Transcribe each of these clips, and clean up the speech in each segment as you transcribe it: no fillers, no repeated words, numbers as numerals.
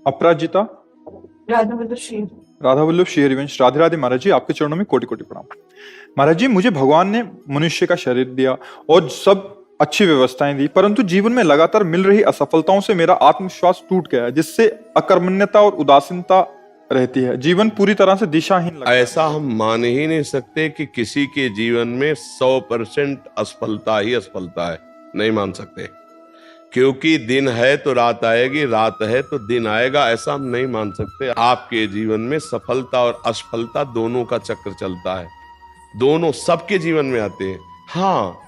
अपराजिता राधा वल्लभ शेर। राधा वल्लभ शेरवंश। राधे राधे महाराज जी, आपके चरणों में कोटि कोटि प्रणाम। महाराज जी, मुझे भगवान ने मनुष्य का शरीर दिया और सब अच्छी व्यवस्थाएं दी, परंतु जीवन में लगातार मिल रही असफलताओं से मेरा आत्मविश्वास टूट गया है, जिससे अकर्मण्यता और उदासीनता रहती है। जीवन पूरी तरह से दिशाहीन लगता है। ऐसा हम मान ही नहीं सकते कि किसी के जीवन में 100% असफलता ही असफलता है, नहीं मान सकते। क्योंकि दिन है तो रात आएगी, रात है तो दिन आएगा, ऐसा हम नहीं मान सकते। आपके जीवन में सफलता और असफलता दोनों का चक्र चलता है, दोनों सबके जीवन में आते हैं। हाँ,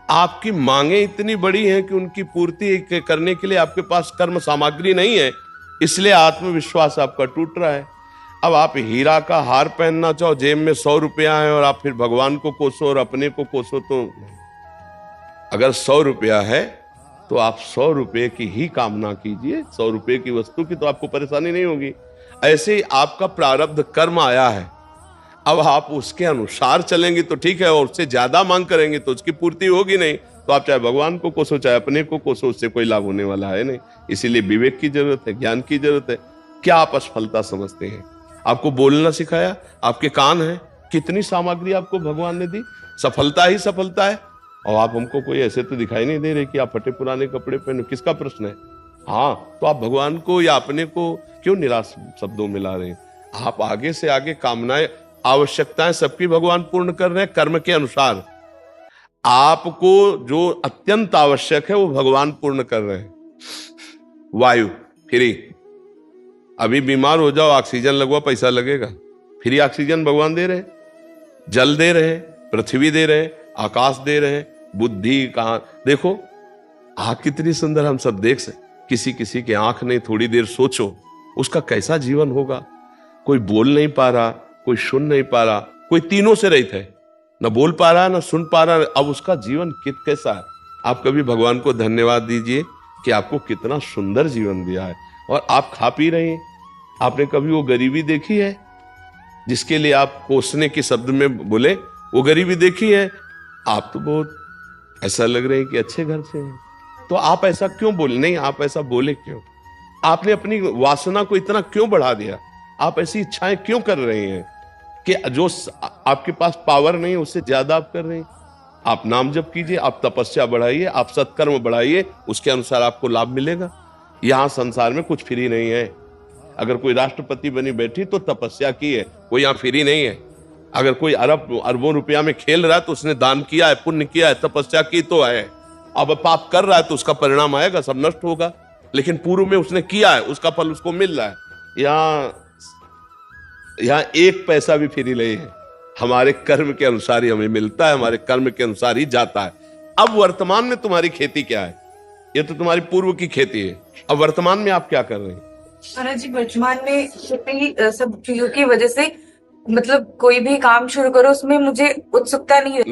आपकी मांगे इतनी बड़ी हैं कि उनकी पूर्ति करने के लिए आपके पास कर्म सामग्री नहीं है, इसलिए आत्मविश्वास आपका टूट रहा है। अब आप हीरा का हार पहनना चाहो, जेब में 100 रुपया है और आप फिर भगवान को कोसो और अपने को कोसो, तो अगर 100 रुपया है तो आप 100 रुपये की ही कामना कीजिए, 100 रुपये की वस्तु की तो आपको परेशानी नहीं होगी। ऐसे ही आपका प्रारब्ध कर्म आया है, अब आप उसके अनुसार चलेंगे तो ठीक है, और उससे ज्यादा मांग करेंगे तो उसकी पूर्ति होगी नहीं। तो आप चाहे भगवान को कोसो चाहे अपने को कोसो, उससे कोई लाभ होने वाला है नहीं। इसीलिए विवेक की जरूरत है, ज्ञान की जरूरत है। क्या आप असफलता समझते हैं? आपको बोलना सिखाया, आपके कान हैं, कितनी सामग्री आपको भगवान ने दी, सफलता ही सफलता है। और आप हमको कोई ऐसे तो दिखाई नहीं दे रहे कि आप फटे पुराने कपड़े पहनो, किसका प्रश्न है? हाँ, तो आप भगवान को या अपने को क्यों निराश शब्दों में ला रहे हैं? आप आगे से आगे कामनाएं, आवश्यकताएं सबकी भगवान पूर्ण कर रहे हैं कर्म के अनुसार। आपको जो अत्यंत आवश्यक है वो भगवान पूर्ण कर रहे हैं। वायु फ्री, अभी बीमार हो जाओ, ऑक्सीजन लगवा, पैसा लगेगा, फ्री ऑक्सीजन भगवान दे रहे। जल दे रहे, पृथ्वी दे रहे, आकाश दे रहे, बुद्धि कहां देखो, आंख कितनी सुंदर हम सब देख सकते। किसी किसी की आंख नहीं, थोड़ी देर सोचो उसका कैसा जीवन होगा। कोई बोल नहीं पा रहा, कोई सुन नहीं पा रहा, कोई तीनों से रहित है, न बोल पा रहा न सुन पा रहा, अब उसका जीवन कैसा है? आप कभी भगवान को धन्यवाद दीजिए कि आपको कितना सुंदर जीवन दिया है और आप खा पी रहे हैं। आपने कभी वो गरीबी देखी है जिसके लिए आप कोसने के शब्द में बोले? वो गरीबी देखी है? आप तो बहुत ऐसा लग रहे हैं कि अच्छे घर से हैं, तो आप ऐसा क्यों बोले? नहीं, आप ऐसा बोले क्यों? आपने अपनी वासना को इतना क्यों बढ़ा दिया? आप ऐसी इच्छाएं क्यों कर रहे हैं कि जो आपके पास पावर नहीं है उससे ज्यादा आप कर रहे हैं? आप नाम जप कीजिए, आप तपस्या बढ़ाइए, आप सत्कर्म बढ़ाइए, उसके अनुसार आपको लाभ मिलेगा। यहां संसार में कुछ फ्री नहीं है। अगर कोई राष्ट्रपति बनी बैठी तो तपस्या की है, कोई यहाँ फ्री नहीं है। अगर कोई अरबों रुपया में खेल रहा है तो उसने दान किया है, पुण्य किया है, तपस्या की तो है। अब पाप कर रहा है तो उसका परिणाम आएगा, सब नष्ट होगा। लेकिन पूर्व में उसने किया है, उसका फल उसको मिल रहा है। यहाँ 1 पैसा भी फ्री नहीं है, हमारे कर्म के अनुसार ही हमें मिलता है, हमारे कर्म के अनुसार ही जाता है। अब वर्तमान में तुम्हारी खेती क्या है? ये तो तुम्हारी पूर्व की खेती है। अब वर्तमान में आप क्या कर रहे हैं? महाराज जी, वर्तमान में सब चीजों की वजह से मतलब कोई भी काम शुरू करो उसमें मुझे उत्सुकता नहीं है।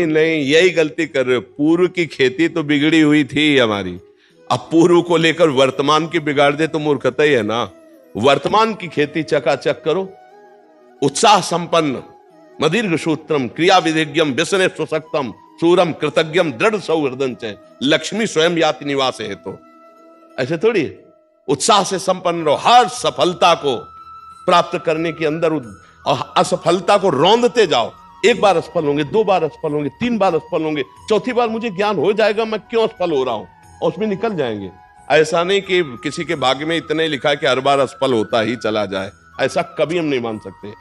नहीं, यही गलती कर रहे हो। पूर्व की खेती तो बिगड़ी हुई थी हमारी, अब पूर्व को लेकर वर्तमान की बिगाड़ दे तो मूर्खता ही है ना। वर्तमान की खेती चकाचक करो, उत्साह संपन्न, मदीर्घ सूत्रम, क्रिया विधिज्ञम, व्यसने सुशक्तम, सूरम कृतज्ञम, दृढ़ सौहृदं च, लक्ष्मी स्वयं याति निवास है। तो ऐसे थोड़ी, उत्साह से संपन्न रहो, हर सफलता को प्राप्त करने के अंदर असफलता को रौंदते जाओ। 1 बार असफल होंगे, 2 बार असफल होंगे, 3 बार असफल होंगे, चौथी बार मुझे ज्ञान हो जाएगा मैं क्यों असफल हो रहा हूं, और उसमें निकल जाएंगे। ऐसा नहीं कि किसी के भाग्य में इतना ही लिखा है कि हर बार असफल होता ही चला जाए, ऐसा कभी हम नहीं मान सकते।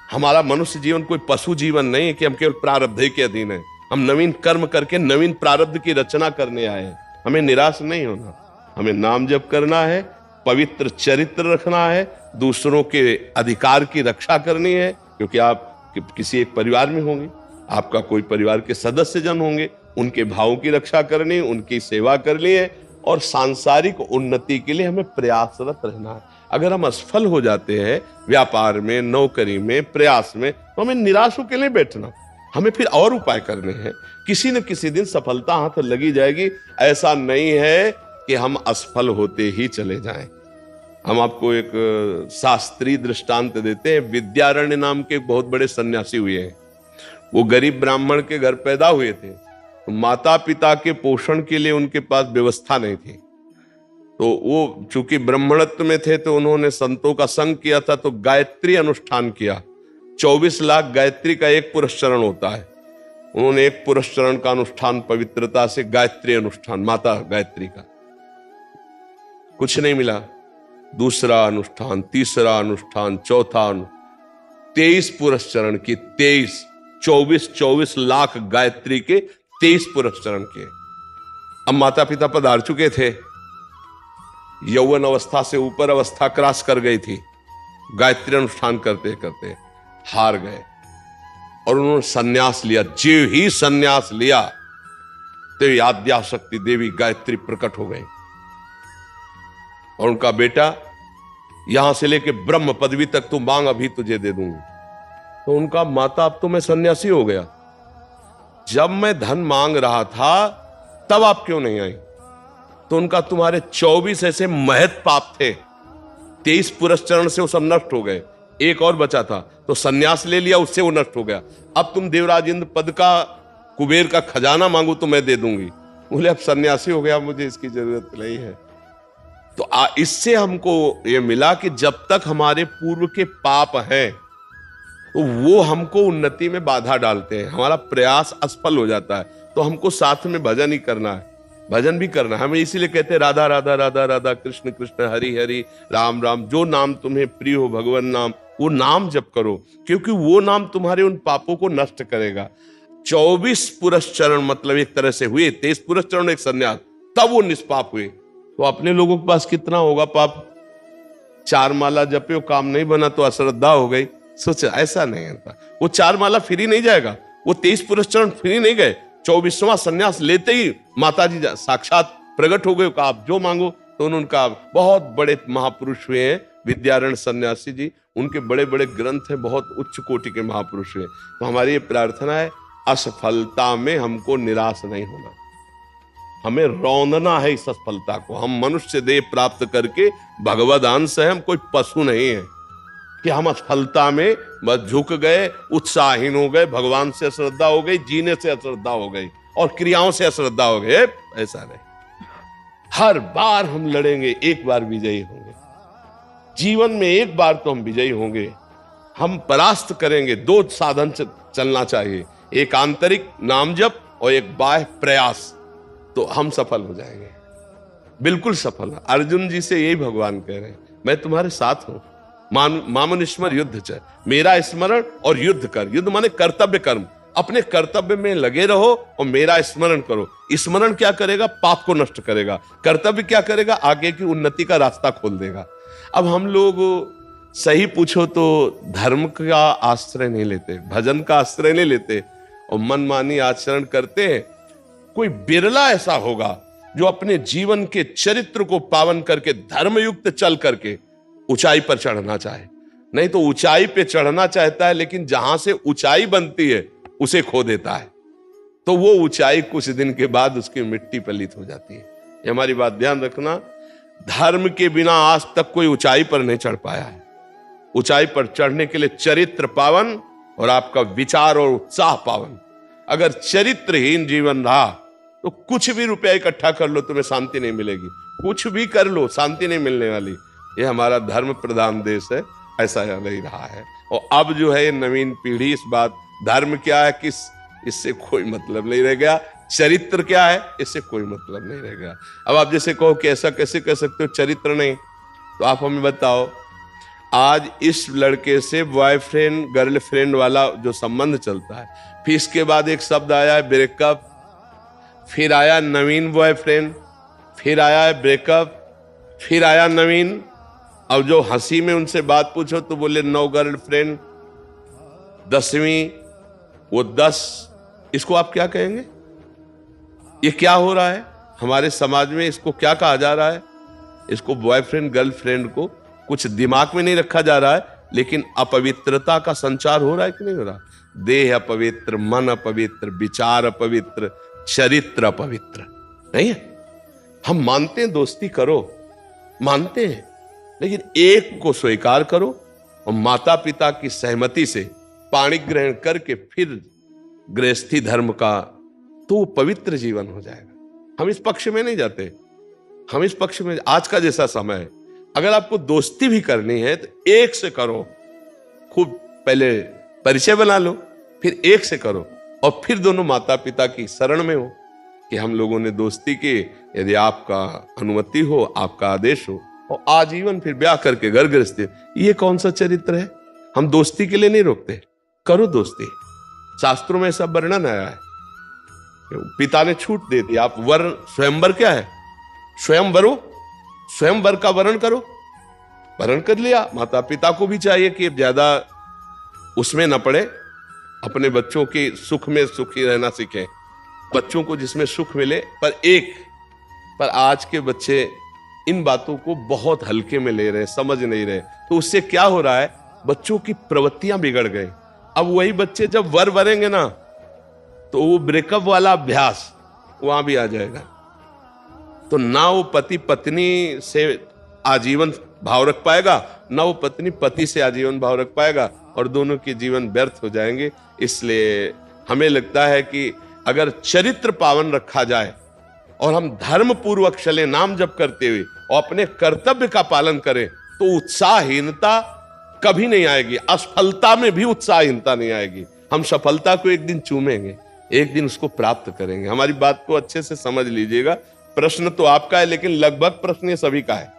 हमारा मनुष्य जीवन कोई पशु जीवन नहीं है कि हम केवल प्रारब्ध के अधीन है। हम नवीन कर्म करके नवीन प्रारब्ध की रचना करने आए हैं। हमें निराश नहीं होना, हमें नाम जप करना है, पवित्र चरित्र रखना है, दूसरों के अधिकार की रक्षा करनी है। क्योंकि आप किसी एक परिवार में होंगे, आपका कोई परिवार के सदस्य जन होंगे, उनके भावों की रक्षा करनी, उनकी सेवा करनी है, और सांसारिक उन्नति के लिए हमें प्रयासरत रहना है। अगर हम असफल हो जाते हैं व्यापार में, नौकरी में, प्रयास में, तो हमें निराश होकर नहीं बैठना, हमें फिर और उपाय करने हैं। किसी न किसी दिन सफलता हाथ लगी जाएगी। ऐसा नहीं है कि हम असफल होते ही चले जाएं। हम आपको एक शास्त्रीय दृष्टांत देते हैं। विद्यारण्य नाम के बहुत बड़े सन्यासी हुए हैं। वो गरीब ब्राह्मण के घर पैदा हुए थे, तो माता पिता के पोषण के लिए उनके पास व्यवस्था नहीं थी। तो वो चूंकि ब्राह्मणत्व में थे तो उन्होंने संतों का संग किया था, तो गायत्री अनुष्ठान किया। 24 लाख गायत्री का एक पुरस्चरण होता है। उन्होंने एक पुरस्चरण का अनुष्ठान पवित्रता से, गायत्री अनुष्ठान माता गायत्री का, कुछ नहीं मिला। दूसरा अनुष्ठान, तीसरा अनुष्ठान, चौथा 23 पुरस्चरण की, 24 लाख गायत्री के 23 पुरस्चरण किए। अब माता पिता पधार चुके थे, यौवन अवस्था से ऊपर अवस्था क्रॉस कर गई थी, गायत्री अनुष्ठान करते करते हार गए और उन्होंने सन्यास लिया। जीव ही सन्यास लिया तो आद्याशक्ति देवी गायत्री प्रकट हो गई और उनका बेटा, यहां से लेके ब्रह्म पदवी तक तू मांग, अभी तुझे दे दूंगी। तो उनका, माता अब तो मैं सन्यासी हो गया, जब मैं धन मांग रहा था तब आप क्यों नहीं आई? तो उनका, तुम्हारे 24 ऐसे महत पाप थे, 23 पुरस्चरण से वो सब नष्ट हो गए, एक और बचा था तो सन्यास ले लिया, उससे वो नष्ट हो गया। अब तुम देवराज इंद्र पद का, कुबेर का खजाना मांगो तो मैं दे दूंगी। बोले अब सन्यासी हो गया, मुझे इसकी जरूरत नहीं है। तो इससे हमको ये मिला कि जब तक हमारे पूर्व के पाप हैं तो वो हमको उन्नति में बाधा डालते हैं, हमारा प्रयास असफल हो जाता है। तो हमको साथ में भजन ही करना है, भजन भी करना है। हमें इसीलिए कहते हैं राधा राधा राधा राधा, कृष्ण कृष्ण हरि हरि, राम राम। जो नाम तुम्हें प्रिय हो भगवान नाम, वो नाम जप करो, क्योंकि वो नाम तुम्हारे उन पापों को नष्ट करेगा। 24 पुरस्चरण मतलब एक तरह से हुए, 23 पुरस्चरण एक सन्यास, तब वो निष्पाप हुए। तो अपने लोगों के पास कितना होगा पाप? 4 माला जपे, काम नहीं बना तो अश्रद्धा हो गई। सोच, ऐसा नहीं है। वो 4 माला फ्री नहीं जाएगा, वो 23 पुरस्चरण फ्री नहीं गए। 24वां सन्यास लेते ही माता जी साक्षात प्रकट हो गए, कहा आप जो मांगो। तो उनका, बहुत बड़े महापुरुष हुए हैं विद्यारण्य सन्यासी जी, उनके बड़े बड़े ग्रंथ हैं, बहुत उच्च कोटि के महापुरुष हुए। तो हमारी ये प्रार्थना है, असफलता में हमको निराश नहीं होना, हमें रौंदना है इस असफलता को। हम मनुष्य देह प्राप्त करके भगवद अंश है, हम कोई पशु नहीं है कि हम असफलता में बस झुक गए, उत्साहहीन हो गए, भगवान से अश्रद्धा हो गई, जीने से अश्रद्धा हो गई और क्रियाओं से अश्रद्धा हो गए। ऐसा नहीं, हर बार हम लड़ेंगे, एक बार विजयी होंगे। जीवन में एक बार तो हम विजयी होंगे, हम परास्त करेंगे। 2 साधन चलना चाहिए, एक आंतरिक नाम जप और एक बाह्य प्रयास, तो हम सफल हो जाएंगे, बिल्कुल सफल। अर्जुन जी से यही भगवान कह रहे हैं, मैं तुम्हारे साथ हूं, मामनुस्मर युद्ध च, मेरा स्मरण और युद्ध कर। युद्ध माने कर्तव्य कर्म, अपने कर्तव्य में लगे रहो और मेरा स्मरण करो। स्मरण क्या करेगा? पाप को नष्ट करेगा। कर्तव्य क्या करेगा? आगे की उन्नति का रास्ता खोल देगा। अब हम लोग सही पूछो तो धर्म का आश्रय नहीं लेते, भजन का आश्रय नहीं लेते और मनमानी आचरण करते हैं। कोई बिरला ऐसा होगा जो अपने जीवन के चरित्र को पावन करके धर्मयुक्त चल करके ऊंचाई पर चढ़ना चाहे। नहीं तो ऊंचाई पे चढ़ना चाहता है, लेकिन जहां से ऊंचाई बनती है उसे खो देता है, तो वो ऊंचाई कुछ दिन के बाद उसकी मिट्टी पलित हो जाती है। ये हमारी बात ध्यान रखना। धर्म के बिना आज तक कोई ऊंचाई पर नहीं चढ़ पाया है। ऊंचाई पर चढ़ने के लिए चरित्र पावन और आपका विचार और उत्साह पावन। अगर चरित्रहीन जीवन रहा तो कुछ भी रुपया इकट्ठा कर लो, तुम्हें शांति नहीं मिलेगी। कुछ भी कर लो, शांति नहीं मिलने वाली। ये हमारा धर्म प्रधान देश है, ऐसा नहीं रहा है। और अब जो है नवीन पीढ़ी, इस बात, धर्म क्या है किस, इससे कोई मतलब नहीं रह गया। चरित्र क्या है, इससे कोई मतलब नहीं रह गया। अब आप जैसे कहो कि ऐसा कैसे कह सकते हो चरित्र नहीं, तो आप हमें बताओ, आज इस लड़के से बॉयफ्रेंड गर्लफ्रेंड वाला जो संबंध चलता है, फिर इसके बाद एक शब्द आया है ब्रेकअप, फिर आया नवीन बॉयफ्रेंड, फिर आया है ब्रेकअप, फिर आया नवीन। अब जो हंसी में उनसे बात पूछो तो बोले 9 गर्लफ्रेंड, 10वीं, वो 10। इसको आप क्या कहेंगे? ये क्या हो रहा है हमारे समाज में? इसको क्या कहा जा रहा है? इसको बॉयफ्रेंड गर्लफ्रेंड को कुछ दिमाग में नहीं रखा जा रहा है, लेकिन अपवित्रता का संचार हो रहा है कि नहीं हो रहा? देह अपवित्र, मन अपवित्र, विचार अपवित्र, चरित्र अपवित्र नहीं है। हम मानते हैं दोस्ती करो, मानते हैं, लेकिन एक को स्वीकार करो और माता पिता की सहमति से पाणी ग्रहण करके फिर गृहस्थी धर्म का, तो पवित्र जीवन हो जाएगा। हम इस पक्ष में नहीं जाते हम इस पक्ष में, आज का जैसा समय है, अगर आपको दोस्ती भी करनी है तो एक से करो, खूब पहले परिचय बना लो, फिर एक से करो, और फिर दोनों माता पिता की शरण में हो कि हम लोगों ने दोस्ती की, यदि आपका अनुमति हो, आपका आदेश हो, और आजीवन फिर ब्याह करके घर गृहस्थी। ये कौन सा चरित्र है? हम दोस्ती के लिए नहीं रोकते, करो दोस्ती। शास्त्रों में सब वर्णन आया है, पिता ने छूट दे दी, आप वर स्वयंवर क्या है, स्वयंवरो, स्वयंवर का वर्ण करो, वर्ण कर लिया। माता पिता को भी चाहिए कि ज्यादा उसमें न पड़े, अपने बच्चों के सुख में सुखी रहना सीखें, बच्चों को जिसमें सुख मिले। पर आज के बच्चे इन बातों को बहुत हल्के में ले रहे हैं, समझ नहीं रहे। तो उससे क्या हो रहा है, बच्चों की प्रवृत्तियां बिगड़ गई। अब वही बच्चे जब वर वरेंगे ना, तो वो ब्रेकअप वाला अभ्यास वहां भी आ जाएगा। तो ना वो पति पत्नी से आजीवन भाव रख पाएगा, ना वो पत्नी पति से आजीवन भाव रख पाएगा, और दोनों के जीवन व्यर्थ हो जाएंगे। इसलिए हमें लगता है कि अगर चरित्र पावन रखा जाए और हम धर्म पूर्वक चले, नाम जप करते हुए, और अपने कर्तव्य का पालन करें, तो उत्साहहीनता कभी नहीं आएगी। असफलता में भी उत्साहहीनता नहीं आएगी। हम सफलता को एक दिन चूमेंगे, एक दिन उसको प्राप्त करेंगे। हमारी बात को अच्छे से समझ लीजिएगा। प्रश्न तो आपका है, लेकिन लगभग प्रश्न ये सभी का है।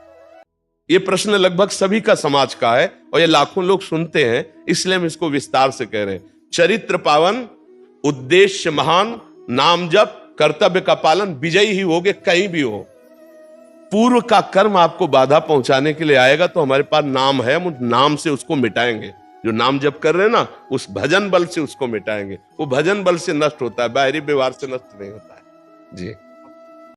ये प्रश्न लगभग सभी का समाज का है, और ये लाखों लोग सुनते हैं, इसलिए हम इसको विस्तार से कह रहे हैं। चरित्र पावन, उद्देश्य महान, नाम जप, कर्तव्य का पालन, विजयी ही होगे कहीं भी हो। पूर्व का कर्म आपको बाधा पहुंचाने के लिए आएगा, तो हमारे पास नाम है, हम नाम से उसको मिटाएंगे। जो नाम जप कर रहे हैं ना, उस भजन बल से उसको मिटाएंगे। वो भजन बल से नष्ट होता है, बाहरी व्यवहार से नष्ट नहीं होता है। जी।